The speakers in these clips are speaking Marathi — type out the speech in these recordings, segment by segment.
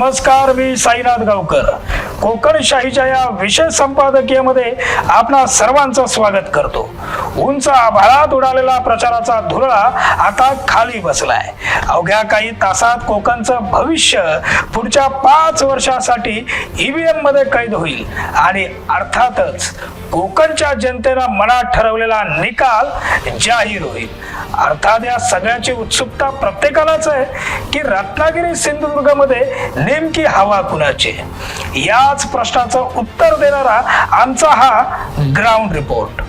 नमस्कार, मी साईनाथ गावकर कोकणशाहीच्या या विशेष संपादकीयमध्ये आपणा सर्वांचं स्वागत करतो। उंच आभाळात उडालेला प्रचाराचा धुरळा आता खाली बसलाय। अवघ्या काही तासात कोकणचं भविष्य पुढच्या 5 वर्षांसाठी ईव्हीएम मध्ये कैद होईल आणि अर्थातच कोकणच्या जनतेनं मनात ठरवलेला निकाल जाहीर होईल। अर्थात या सगळ्याची उत्सुकता प्रत्येकालाच आहे की रत्नागिरी सिंधुदुर्ग मध्ये नेमकी हवा कुणाची। याच प्रश्नाचं उत्तर देणारा आमचा हा ग्राउंड रिपोर्ट।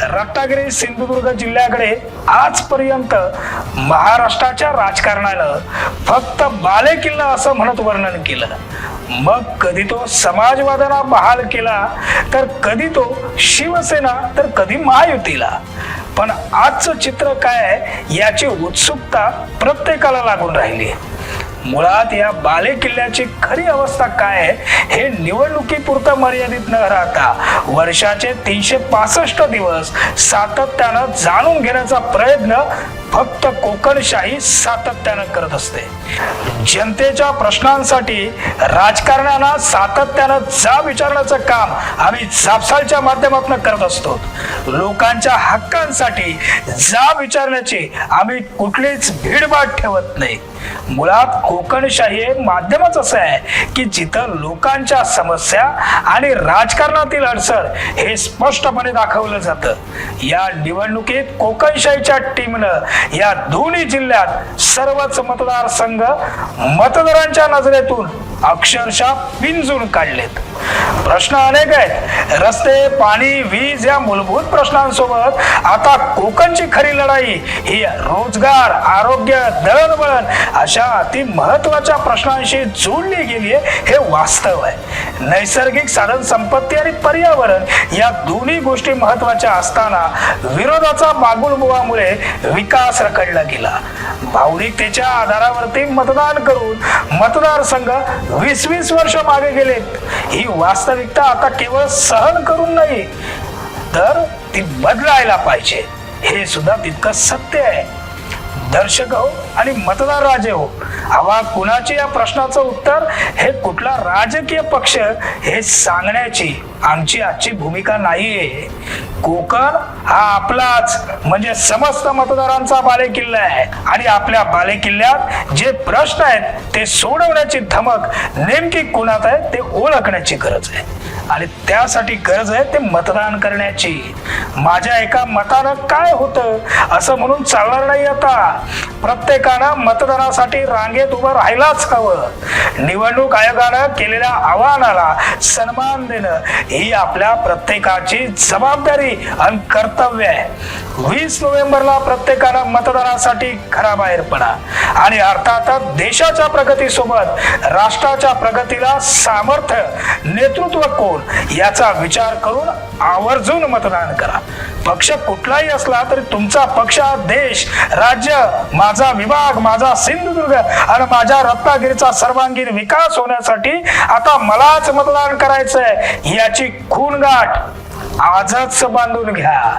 रत्नागिरी सिंधुदुर्ग जिल्ह्याकडे आजपर्यंत महाराष्ट्राच्या राजकारणानं फक्त बालेकिल्ला असं म्हणत वर्णन केलं। मग कधी तो समाजवादाला बहाल केला, तर कधी तो शिवसेना, तर कधी महायुतीला। पण आजचं चित्र काय आहे याची उत्सुकता प्रत्येकाला लागून राहिली। मुळात या बालेकिल्ल्याची खरी अवस्था काय आहे हे निवडणुकीपुरतं मर्यादित न राहता वर्षाचे 365 दिवस सातत्यानं जाणून घेण्याचा प्रयत्न फक्त कोकणशाही सातत्यानं करत असते। जनतेच्या प्रश्नांसाठी राजकारण्यांना सातत्यानं जाब विचारण्याचं काम आम्ही जाबसालच्या माध्यमातून करत असतो। लोकांच्या हक्कांसाठी जाब विचारण्याची आम्ही कुठलीच भीडभाड ठेवत नाही। मुळात कोकणशाही हे माध्यमच असं आहे की जिथं लोकांच्या समस्या आणि राजकारणातील अडसर हे स्पष्टपणे दाखवलं जातं। या निवडणुकीत कोकणशाहीच्या टीमनं या दोन्ही जिल्ह्यात सर्वच मतदारसंघ मतदारांच्या नजरेतून अक्षरशः पिंजून काढलेत। प्रश्न अनेक आहेत। रस्ते, पाणी, वीज या मूलभूत प्रश्नांसोबत आता कोकणची खरी लढाई ही रोजगार, आरोग्य, दळणवळण अशा अति महत्वाच्या प्रश्नांशी जोडली गेली आहे हे वास्तव आहे। नैसर्गिक साधन संपत्ती आणि पर्यावरण या दोन्ही गोष्टी महत्वाच्या असताना विरोधाचा बागुलबुवामुळे विकास रखडला गेला। भावनिकतेच्या आधारावरती मतदान करून मतदारसंघ 20-20 वर्ष मागे गेलेत। ही वास्तविकता आता केवळ सहन करून नाही तर ती बदलायला पाहिजे हे सुद्धा तितकं सत्य आहे। दर्शक हो आणि मतदार राजे हो, हवा कुणाची या प्रश्नाचं उत्तर हे कुठला राजकीय पक्ष हे सांगण्याची आमची आजची भूमिका नाहीये। कोकण हा आपलाच म्हणजे समस्त मतदारांचा बालेकिल्ला आहे आणि आपल्या बालेकिल्ल्यात जे प्रश्न आहेत ते सोडवण्याची धमक नेमकी कुणात आहे ते ओळखण्याची गरज आहे आणि त्यासाठी गरज आहे ते मतदान करण्याची। माझ्या एका मतानं काय होतं असं म्हणून चालणार नाही। आता प्रत्येकानं मतदानासाठी रांगेत उभं राहायलाच हवं। निवडणूक आयोगानं केलेल्या आवाहनाला सन्मान देणं ही आपल्या प्रत्येकाची जबाबदारी आणि कर्तव्य आहे। 20 नोव्हेंबरला प्रत्येकानं मतदानासाठी घराबाहेर पडा आणि अर्थातच देशाच्या प्रगतीसोबत राष्ट्राच्या प्रगतीला सामर्थ्य, नेतृत्व कोण याचा विचार करून आवर्जून मतदान करा। पक्ष कुठलाही असला तरी तुमचा पक्ष, देश, राज्य, माझा विभाग, माझा सिंधुदुर्ग आणि माझ्या रत्नागिरीचा सर्वांगीण विकास होण्यासाठी आता मलाच मतदान करायचंय याची खूणगाठ आजच बांधून घ्या।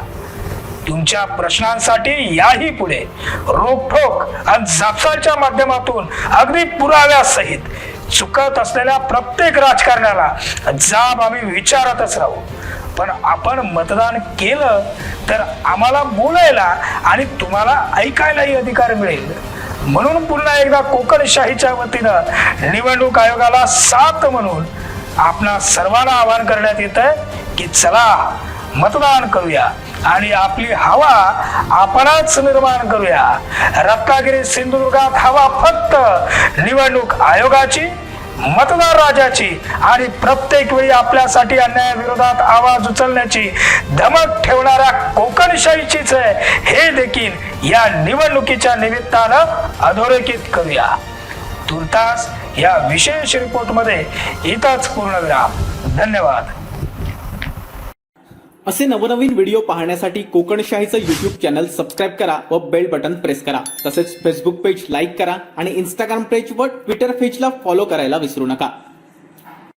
तुमच्या प्रश्नांसाठी याही पुढे रोखोक आणि जाबसालच्या माध्यमातून अगदी पुराव्यासहित चुकत असलेल्या प्रत्येक राजकारण्याला जाब आम्ही विचारतच राहू। पण आपण मतदान केलं तर आम्हाला बोलायला आणि तुम्हाला ऐकायलाही अधिकार मिळेल। म्हणून पुन्हा एकदा कोकणशाहीच्या वतीनं निवडणूक आयोगाला साथ म्हणून आपणा सर्वांना आवाहन करण्यात येत आहे की चला मतदान करूया आणि आपली हवा आपणच निर्माण करूया। रत्नागिरी सिंधुदुर्गात हवा फक्त निवडणूक आयोगाची, मतदार राजाची आणि प्रत्येक वेळी आपल्यासाठी अन्यायाविरोधात आवाज उचलण्याची धमक ठेवणाऱ्या कोकणशाहीचीच आहे हे देखील या निवडणुकीच्या निमित्तानं अधोरेखित करूया। तुर्तास या विशेष रिपोर्टमध्ये इथंच पूर्णविराम। धन्यवाद। असे नवनवीन व्हिडिओ पाहण्यासाठी कोकणशाहीचं यूट्यूब चॅनल सबस्क्राईब करा व बेल बटन प्रेस करा। तसेच फेसबुक पेज लाईक करा आणि इंस्टाग्राम पेज व ट्विटर पेजला फॉलो करायला विसरू नका।